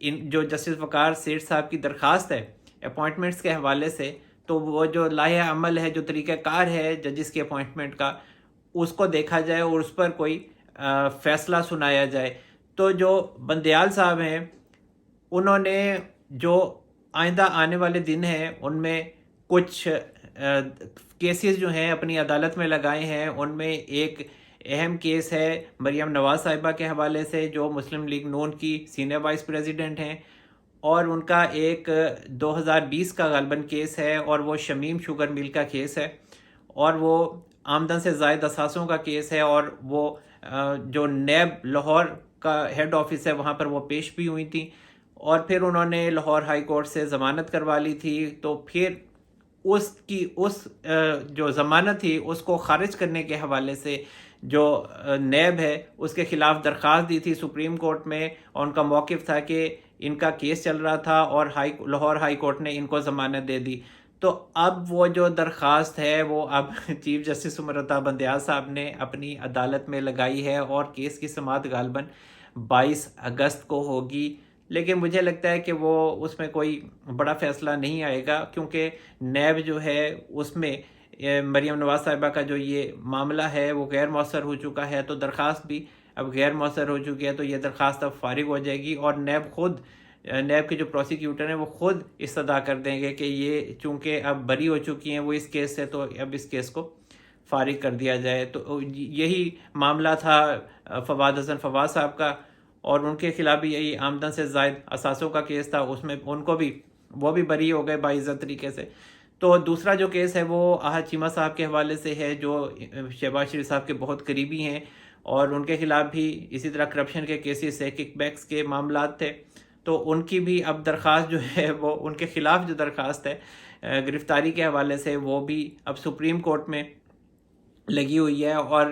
جو جسٹس وقار سیٹھ صاحب کی درخواست ہے اپوائنٹمنٹس کے حوالے سے، تو وہ جو لائحہ عمل ہے، جو طریقہ کار ہے ججز کی اپوائنٹمنٹ کا، اس کو دیکھا جائے اور اس پر کوئی فیصلہ سنایا جائے۔ تو جو بندیال صاحب ہیں، انہوں نے جو آئندہ آنے والے دن ہیں ان میں کچھ کیسز جو ہیں اپنی عدالت میں لگائے ہیں۔ ان میں ایک اہم کیس ہے مریم نواز صاحبہ کے حوالے سے، جو مسلم لیگ نون کی سینئر وائس پریزیڈنٹ ہیں، اور ان کا ایک 2020 کا غالباً کیس ہے، اور وہ شمیم شوگر مل کا کیس ہے، اور وہ آمدن سے زائد اثاثوں کا کیس ہے، اور وہ جو نیب لاہور کا ہیڈ آفس ہے وہاں پر وہ پیش بھی ہوئی تھیں، اور پھر انہوں نے لاہور ہائی کورٹ سے ضمانت کروا لی تھی۔ تو پھر اس جو ضمانت تھی اس کو خارج کرنے کے حوالے سے جو نیب ہے اس کے خلاف درخواست دی تھی سپریم کورٹ میں، اور ان کا موقف تھا کہ ان کا کیس چل رہا تھا اور لاہور ہائی کورٹ نے ان کو ضمانت دے دی۔ تو اب وہ جو درخواست ہے وہ اب چیف جسٹس عمر اتاب بندیال صاحب نے اپنی عدالت میں لگائی ہے، اور کیس کی سماعت غالباً 22 اگست کو ہوگی۔ لیکن مجھے لگتا ہے کہ وہ اس میں کوئی بڑا فیصلہ نہیں آئے گا، کیونکہ نیب جو ہے اس میں مریم نواز صاحبہ کا جو یہ معاملہ ہے وہ غیر مؤثر ہو چکا ہے، تو درخواست بھی اب غیر مؤثر ہو چکی ہے، تو یہ درخواست اب فارغ ہو جائے گی، اور نیب کے جو پروسیکیوٹر ہیں وہ خود استدعا کر دیں گے کہ یہ چونکہ اب بری ہو چکی ہیں وہ اس کیس سے، تو اب اس کیس کو فارغ کر دیا جائے۔ تو یہی معاملہ تھا فواد حسن فواد صاحب کا، اور ان کے خلاف بھی یہی آمدن سے زائد اثاثوں کا کیس تھا، اس میں ان کو بھی وہ بھی بری ہو گئے باعزت طریقے سے۔ تو دوسرا جو کیس ہے وہ احد چیمہ صاحب کے حوالے سے ہے، جو شہباز شریف صاحب کے بہت قریبی ہیں، اور ان کے خلاف بھی اسی طرح کرپشن کے کیسز سے، کک بیکس کے معاملات تھے، تو ان کی بھی اب درخواست جو ہے وہ ان کے خلاف جو درخواست ہے گرفتاری کے حوالے سے وہ بھی اب سپریم کورٹ میں لگی ہوئی ہے۔ اور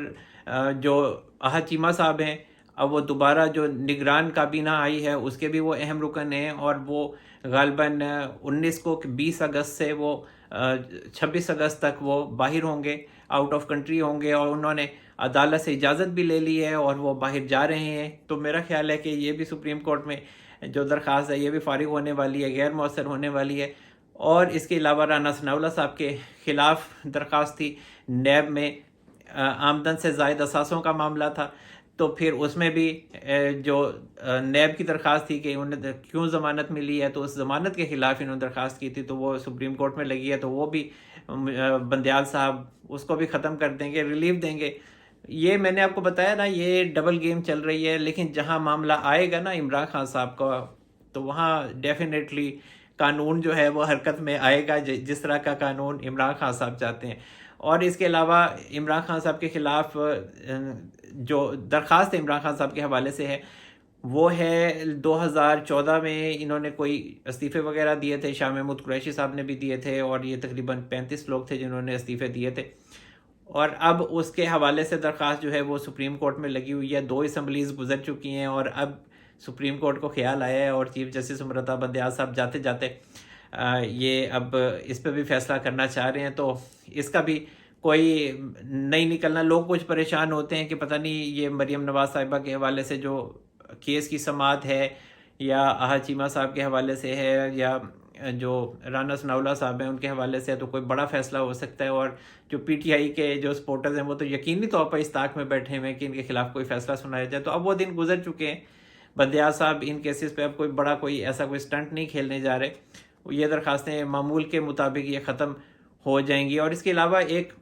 جو احد چیمہ صاحب ہیں اب وہ دوبارہ جو نگران کابینہ آئی ہے اس کے بھی وہ اہم رکن ہیں، اور وہ غالباً 19 کو 20 اگست سے وہ 26 اگست تک وہ باہر ہوں گے، آؤٹ آف کنٹری ہوں گے، اور انہوں نے عدالت سے اجازت بھی لے لی ہے اور وہ باہر جا رہے ہیں۔ تو میرا خیال ہے کہ یہ بھی سپریم کورٹ میں جو درخواست ہے یہ بھی فارغ ہونے والی ہے، غیر مؤثر ہونے والی ہے۔ اور اس کے علاوہ رانا ثناءاللہ صاحب کے خلاف درخواست تھی نیب میں، آمدن سے زائد اثاثوں کا معاملہ تھا، تو پھر اس میں بھی جو نیب کی درخواست تھی کہ انہیں کیوں ضمانت ملی ہے، تو اس ضمانت کے خلاف انہوں نے درخواست کی تھی، تو وہ سپریم کورٹ میں لگی ہے، تو وہ بھی بندیال صاحب اس کو بھی ختم کر دیں گے، ریلیف دیں گے۔ یہ میں نے آپ کو بتایا نا، یہ ڈبل گیم چل رہی ہے، لیکن جہاں معاملہ آئے گا نا عمران خان صاحب کا، تو وہاں ڈیفینیٹلی قانون جو ہے وہ حرکت میں آئے گا، جس طرح کا قانون عمران خان صاحب چاہتے ہیں۔ اور اس کے علاوہ عمران خان صاحب کے خلاف جو درخواست عمران خان صاحب کے حوالے سے ہے وہ ہے 2014 میں انہوں نے کوئی استعفے وغیرہ دیے تھے، شاہ محمود قریشی صاحب نے بھی دیے تھے، اور یہ تقریباً 35 لوگ تھے جنہوں نے استعفے دیے تھے، اور اب اس کے حوالے سے درخواست جو ہے وہ سپریم کورٹ میں لگی ہوئی ہے۔ 2 اسمبلیز گزر چکی ہیں، اور اب سپریم کورٹ کو خیال آیا ہے، اور چیف جسٹس عمر اتاب بندیال صاحب جاتے جاتے یہ اب اس پہ بھی فیصلہ کرنا چاہ رہے ہیں، تو اس کا بھی کوئی نہیں نکلنا۔ لوگ کچھ پریشان ہوتے ہیں کہ پتہ نہیں یہ مریم نواز صاحبہ کے حوالے سے جو کیس کی سماعت ہے، یا احد چیمہ صاحب کے حوالے سے ہے، یا جو رانا ثناءاللہ صاحب ہیں ان کے حوالے سے ہے، تو کوئی بڑا فیصلہ ہو سکتا ہے۔ اور جو پی ٹی آئی کے جو سپورٹرز ہیں وہ تو یقینی طور پر اس طاق میں بیٹھے ہوئے ہیں کہ ان کے خلاف کوئی فیصلہ سنایا جائے۔ تو اب وہ دن گزر چکے ہیں، بندیال صاحب ان کیسز پہ اب کوئی ایسا سٹنٹ نہیں کھیلنے جا رہے، یہ درخواستیں معمول کے مطابق یہ ختم ہو جائیں گی۔ اور اس کے علاوہ ایک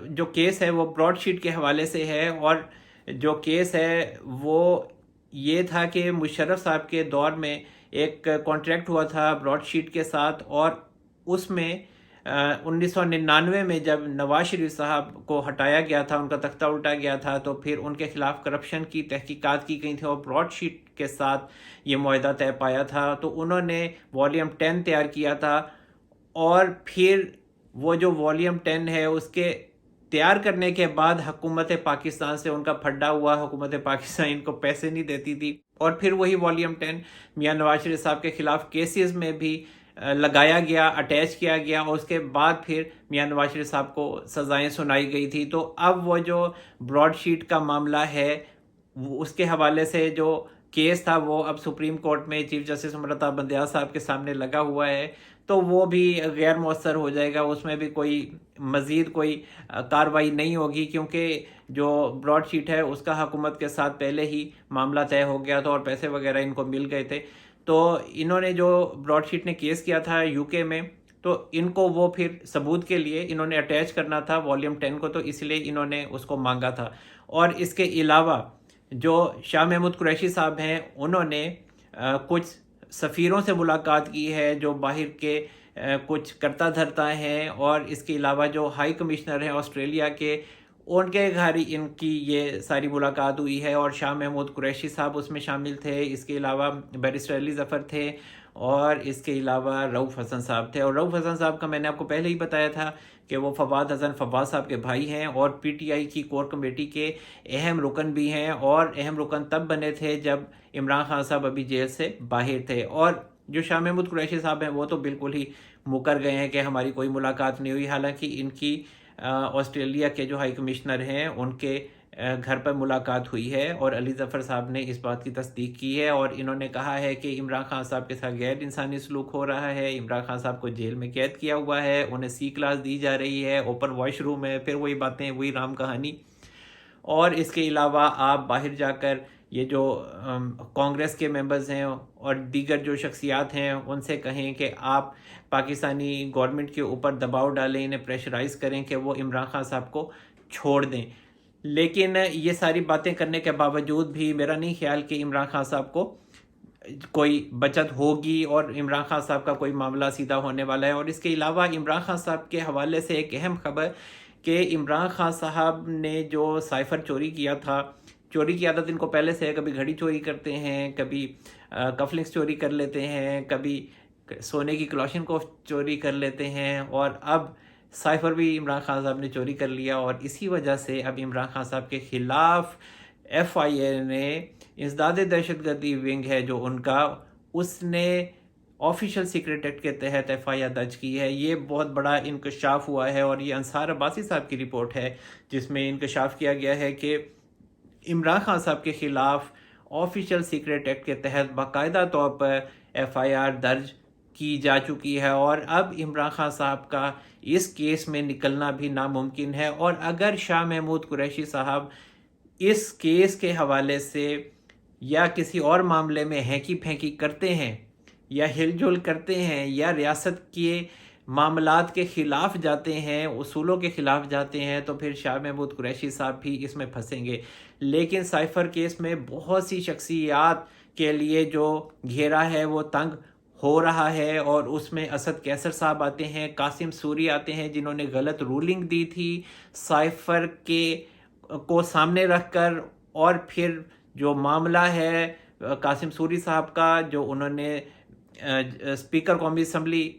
جو کیس ہے وہ براڈ شیٹ کے حوالے سے ہے، اور جو کیس ہے وہ یہ تھا کہ مشرف صاحب کے دور میں ایک کانٹریکٹ ہوا تھا براڈ شیٹ کے ساتھ، اور اس میں 1999 میں جب نواز شریف صاحب کو ہٹایا گیا تھا، ان کا تختہ الٹا گیا تھا، تو پھر ان کے خلاف کرپشن کی تحقیقات کی گئی تھی، اور براڈ شیٹ کے ساتھ یہ معاہدہ طے پایا تھا۔ تو انہوں نے والیوم 10 تیار کیا تھا، اور پھر وہ جو والیوم 10 ہے اس کے تیار کرنے کے بعد حکومت پاکستان سے ان کا پھڈا ہوا، حکومت پاکستان ان کو پیسے نہیں دیتی تھی، اور پھر وہی والیوم 10 میاں نواز شریف صاحب کے خلاف کیسز میں بھی لگایا گیا، اٹیچ کیا گیا، اور اس کے بعد پھر میاں نواز شریف صاحب کو سزائیں سنائی گئی تھی۔ تو اب وہ جو براڈ شیٹ کا معاملہ ہے اس کے حوالے سے جو کیس تھا وہ اب سپریم کورٹ میں چیف جسٹس عمر الطاف بندیال صاحب کے سامنے لگا ہوا ہے، تو وہ بھی غیر مؤثر ہو جائے گا، اس میں بھی کوئی مزید کوئی کاروائی نہیں ہوگی، کیونکہ جو براڈ شیٹ ہے اس کا حکومت کے ساتھ پہلے ہی معاملہ طے ہو گیا تھا اور پیسے وغیرہ ان کو مل گئے تھے۔ تو انہوں نے جو براڈ شیٹ نے کیس کیا تھا یو کے میں، تو ان کو وہ پھر ثبوت کے لیے انہوں نے اٹیچ کرنا تھا والیوم 10 کو، تو اس لیے انہوں نے اس کو مانگا تھا۔ اور اس کے علاوہ جو شاہ محمود قریشی صاحب ہیں، انہوں نے کچھ سفیروں سے ملاقات کی ہے جو باہر کے کچھ کرتا دھرتا ہیں، اور اس کے علاوہ جو ہائی کمشنر ہیں آسٹریلیا کے، ان کے گھر ان کی یہ ساری ملاقات ہوئی ہے، اور شاہ محمود قریشی صاحب اس میں شامل تھے، اس کے علاوہ بیرسٹر علی ظفر تھے، اور اس کے علاوہ رؤف حسن صاحب تھے۔ اور رؤف حسن صاحب کا میں نے آپ کو پہلے ہی بتایا تھا کہ وہ فواد حسن فواز صاحب کے بھائی ہیں، اور پی ٹی آئی کی کور کمیٹی کے اہم رکن بھی ہیں، اور اہم رکن تب بنے تھے جب عمران خان صاحب ابھی جیل سے باہر تھے۔ اور جو شاہ محمود قریشی صاحب ہیں وہ تو بالکل ہی مکر گئے ہیں کہ ہماری کوئی ملاقات نہیں ہوئی، حالانکہ ان کی آسٹریلیا کے جو ہائی کمشنر ہیں ان کے گھر پر ملاقات ہوئی ہے، اور علی ظفر صاحب نے اس بات کی تصدیق کی ہے، اور انہوں نے کہا ہے کہ عمران خان صاحب کے ساتھ غیر انسانی سلوک ہو رہا ہے، عمران خان صاحب کو جیل میں قید کیا ہوا ہے، انہیں سی کلاس دی جا رہی ہے، اوپن واش روم ہے، پھر وہی باتیں، وہی رام کہانی۔ اور اس کے علاوہ آپ باہر جا کر یہ جو کانگریس کے ممبرز ہیں اور دیگر جو شخصیات ہیں ان سے کہیں کہ آپ پاکستانی گورنمنٹ کے اوپر دباؤ ڈالیں، انہیں پریشرائز کریں کہ وہ عمران خان صاحب کو چھوڑ دیں۔ لیکن یہ ساری باتیں کرنے کے باوجود بھی میرا نہیں خیال کہ عمران خان صاحب کو کوئی بچت ہوگی اور عمران خان صاحب کا کوئی معاملہ سیدھا ہونے والا ہے۔ اور اس کے علاوہ عمران خان صاحب کے حوالے سے ایک اہم خبر کہ عمران خان صاحب نے جو سائفر چوری کیا تھا، چوری کی عادت ان کو پہلے سے ہے، کبھی گھڑی چوری کرتے ہیں، کبھی کفلنگس چوری کر لیتے ہیں، کبھی سونے کی کلاشن کو چوری کر لیتے ہیں، اور اب سائفر بھی عمران خان صاحب نے چوری کر لیا، اور اسی وجہ سے اب عمران خان صاحب کے خلاف ایف آئی اے نے انسداد دہشت گردی ونگ ہے جو ان کا، اس نے آفیشیل سیکرٹ ایکٹ کے تحت ایف آئی آر درج کی ہے۔ یہ بہت بڑا انکشاف ہوا ہے، اور یہ انصار عباسی صاحب کی رپورٹ ہے جس میں انکشاف کیا گیا ہے کہ عمران خان صاحب کے خلاف آفیشیل سیکرٹ ایکٹ کے تحت باقاعدہ طور پر ایف آئی آر درج کی جا چکی ہے، اور اب عمران خان صاحب کا اس کیس میں نکلنا بھی ناممکن ہے۔ اور اگر شاہ محمود قریشی صاحب اس کیس کے حوالے سے یا کسی اور معاملے میں ہینکی پھینکی کرتے ہیں یا ہل جل کرتے ہیں یا ریاست کے معاملات کے خلاف جاتے ہیں، اصولوں کے خلاف جاتے ہیں، تو پھر شاہ محمود قریشی صاحب بھی اس میں پھنسیں گے۔ لیکن سائفر کیس میں بہت سی شخصیات کے لیے جو گھیرا ہے وہ تنگ ہو رہا ہے، اور اس میں اسد کیسر صاحب آتے ہیں، قاسم سوری آتے ہیں جنہوں نے غلط رولنگ دی تھی سائفر کے کو سامنے رکھ کر، اور پھر جو معاملہ ہے قاسم سوری صاحب کا جو انہوں نے اسپیکر قومی اسمبلی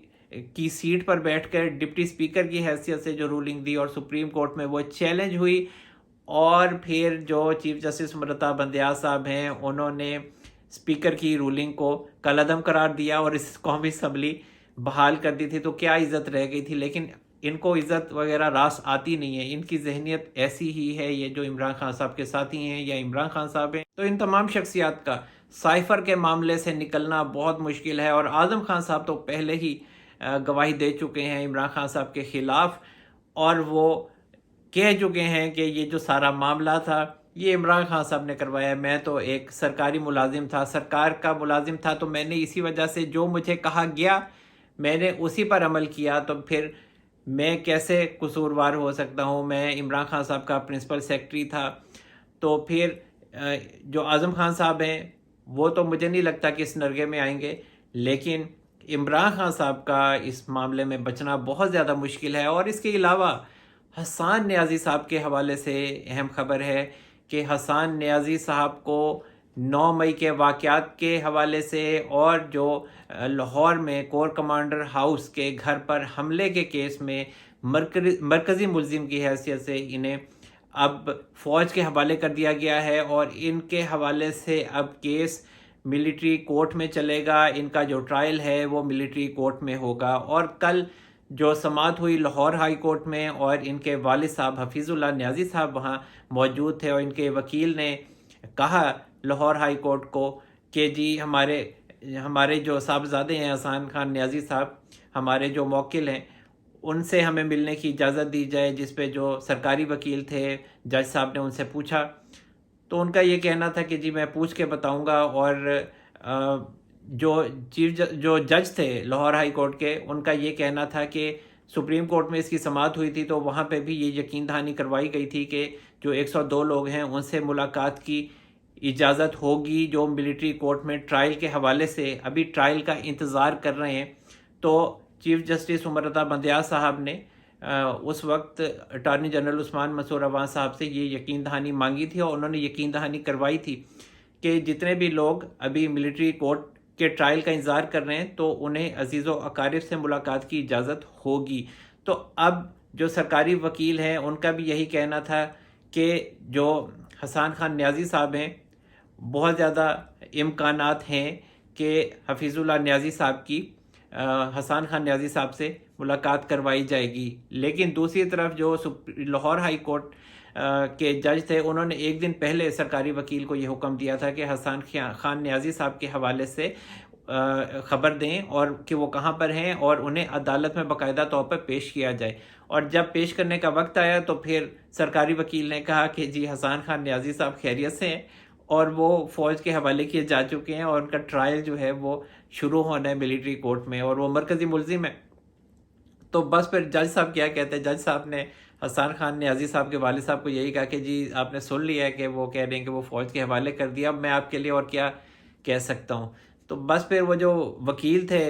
کی سیٹ پر بیٹھ کر ڈپٹی اسپیکر کی حیثیت سے جو رولنگ دی اور سپریم کورٹ میں وہ چیلنج ہوئی، اور پھر جو چیف جسٹس عمر الطاف بندیال صاحب ہیں انہوں نے اسپیکر کی رولنگ کو کالعدم قرار دیا اور اس قومی اسمبلی بحال کر دی تھی، تو کیا عزت رہ گئی تھی۔ لیکن ان کو عزت وغیرہ راس آتی نہیں ہے، ان کی ذہنیت ایسی ہی ہے، یہ جو عمران خان صاحب کے ساتھی ہیں یا عمران خان صاحب ہیں۔ تو ان تمام شخصیات کا سائفر کے معاملے سے نکلنا بہت مشکل ہے، اور اعظم خان صاحب تو پہلے ہی گواہی دے چکے ہیں عمران خان صاحب کے خلاف، اور وہ کہہ چکے ہیں کہ یہ جو سارا معاملہ تھا یہ عمران خان صاحب نے کروایا، میں تو ایک سرکاری ملازم تھا، سرکار کا ملازم تھا، تو میں نے اسی وجہ سے جو مجھے کہا گیا میں نے اسی پر عمل کیا، تو پھر میں کیسے قصوروار ہو سکتا ہوں؟ میں عمران خان صاحب کا پرنسپل سیکرٹری تھا۔ تو پھر جو اعظم خان صاحب ہیں وہ تو مجھے نہیں لگتا کہ اس نرگے میں آئیں گے، لیکن عمران خان صاحب کا اس معاملے میں بچنا بہت زیادہ مشکل ہے۔ اور اس کے علاوہ حسان نیازی صاحب کے حوالے سے اہم خبر ہے کہ حسان نیازی صاحب کو 9 مئی کے واقعات کے حوالے سے اور جو لاہور میں کور کمانڈر ہاؤس کے گھر پر حملے کے کیس میں مرکزی ملزم کی حیثیت سے انہیں اب فوج کے حوالے کر دیا گیا ہے، اور ان کے حوالے سے اب کیس ملٹری کورٹ میں چلے گا، ان کا جو ٹرائل ہے وہ ملٹری کورٹ میں ہوگا۔ اور کل جو سماعت ہوئی لاہور ہائی کورٹ میں، اور ان کے والد صاحب حفیظ اللہ نیازی صاحب وہاں موجود تھے، اور ان کے وکیل نے کہا لاہور ہائی کورٹ کو کہ جی ہمارے جو صاحبزادے ہیں حسان خان نیازی صاحب، ہمارے جو موکل ہیں، ان سے ہمیں ملنے کی اجازت دی جائے، جس پہ جو سرکاری وکیل تھے جج صاحب نے ان سے پوچھا تو ان کا یہ کہنا تھا کہ جی میں پوچھ کے بتاؤں گا، اور جو جج تھے لاہور ہائی کورٹ کے، ان کا یہ کہنا تھا کہ سپریم کورٹ میں اس کی سماعت ہوئی تھی تو وہاں پہ بھی یہ یقین دہانی کروائی گئی تھی کہ جو 102 لوگ ہیں ان سے ملاقات کی اجازت ہوگی، جو ملٹری کورٹ میں ٹرائل کے حوالے سے ابھی ٹرائل کا انتظار کر رہے ہیں۔ تو چیف جسٹس عمر رضا بندیال صاحب نے اس وقت اٹارنی جنرل عثمان منصور عوان صاحب سے یہ یقین دہانی مانگی تھی، اور انہوں نے یقین دہانی کروائی تھی کہ جتنے بھی لوگ ابھی ملٹری کورٹ کے ٹرائل کا انتظار کر رہے ہیں تو انہیں عزیز و اقارب سے ملاقات کی اجازت ہوگی۔ تو اب جو سرکاری وکیل ہیں ان کا بھی یہی کہنا تھا کہ جو حسان خان نیازی صاحب ہیں، بہت زیادہ امکانات ہیں کہ حفیظ اللہ نیازی صاحب کی حسان خان نیازی صاحب سے ملاقات کروائی جائے گی۔ لیکن دوسری طرف جو لاہور ہائی کورٹ کے جج تھے، انہوں نے ایک دن پہلے سرکاری وکیل کو یہ حکم دیا تھا کہ حسان خان نیازی صاحب کے حوالے سے خبر دیں اور کہ وہ کہاں پر ہیں، اور انہیں عدالت میں باقاعدہ طور پر پیش کیا جائے۔ اور جب پیش کرنے کا وقت آیا تو پھر سرکاری وکیل نے کہا کہ جی حسان خان نیازی صاحب خیریت سے ہیں اور وہ فوج کے حوالے کیے جا چکے ہیں، اور ان کا ٹرائل جو ہے وہ شروع ہونا ہے ملٹری کورٹ میں، اور وہ مرکزی ملزم ہے۔ تو بس پھر جج صاحب کیا کہتے ہیں، جج صاحب نے حسان خان نیازی صاحب کے والد صاحب کو یہی کہا کہ جی آپ نے سن لیا ہے کہ وہ کہہ رہے ہیں کہ وہ فوج کے حوالے کر دیا، اب میں آپ کے لیے اور کیا کہہ سکتا ہوں۔ تو بس پھر وہ جو وکیل تھے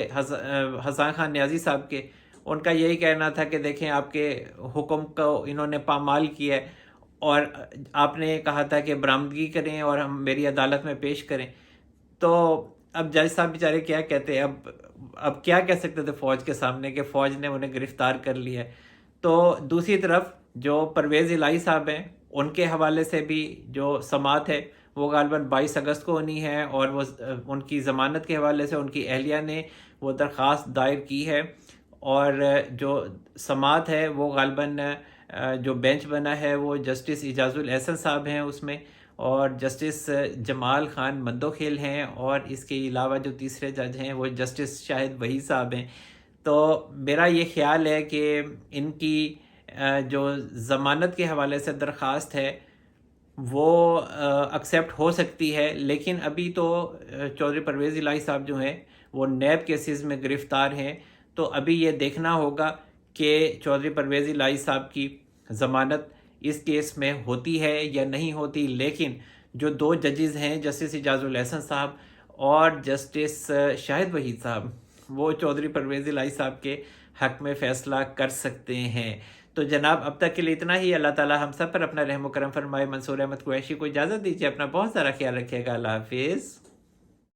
حسان خان نیازی صاحب کے، ان کا یہی کہنا تھا کہ دیکھیں آپ کے حکم کو انہوں نے پامال کیا ہے، اور آپ نے کہا تھا کہ برآمدگی کریں اور ہم میری عدالت میں پیش کریں۔ تو اب جج صاحب بیچارے کیا کہتے ہیں، اب کیا کہہ سکتے تھے فوج کے سامنے کہ فوج نے انہیں گرفتار کر لیا ہے۔ تو دوسری طرف جو پرویز الہی صاحب ہیں، ان کے حوالے سے بھی جو سماعت ہے وہ غالباً 22 اگست کو ہونی ہے، اور وہ ان کی ضمانت کے حوالے سے ان کی اہلیہ نے وہ درخواست دائر کی ہے، اور جو سماعت ہے وہ غالباً جو بینچ بنا ہے وہ جسٹس اعجاز الاحسن صاحب ہیں اس میں، اور جسٹس جمال خان مندوخیل ہیں، اور اس کے علاوہ جو تیسرے جج ہیں وہ جسٹس شاہد وحید صاحب ہیں۔ تو میرا یہ خیال ہے کہ ان کی جو ضمانت کے حوالے سے درخواست ہے وہ ایکسیپٹ ہو سکتی ہے، لیکن ابھی تو چودھری پرویز الہی صاحب جو ہیں وہ نیب کیسز میں گرفتار ہیں، تو ابھی یہ دیکھنا ہوگا کہ چودھری پرویز الہی صاحب کی ضمانت اس کیس میں ہوتی ہے یا نہیں ہوتی۔ لیکن جو دو ججز ہیں، جسٹس اعجاز الاحسن صاحب اور جسٹس شاہد وحید صاحب، وہ چودھری پرویز الہی صاحب کے حق میں فیصلہ کر سکتے ہیں۔ تو جناب اب تک کے لیے اتنا ہی۔ اللہ تعالی ہم سب پر اپنا رحم و کرم فرمائے۔ منصور احمد قریشی کو اجازت دیجیے، اپنا بہت سارا خیال رکھیے گا۔ اللہ حافظ۔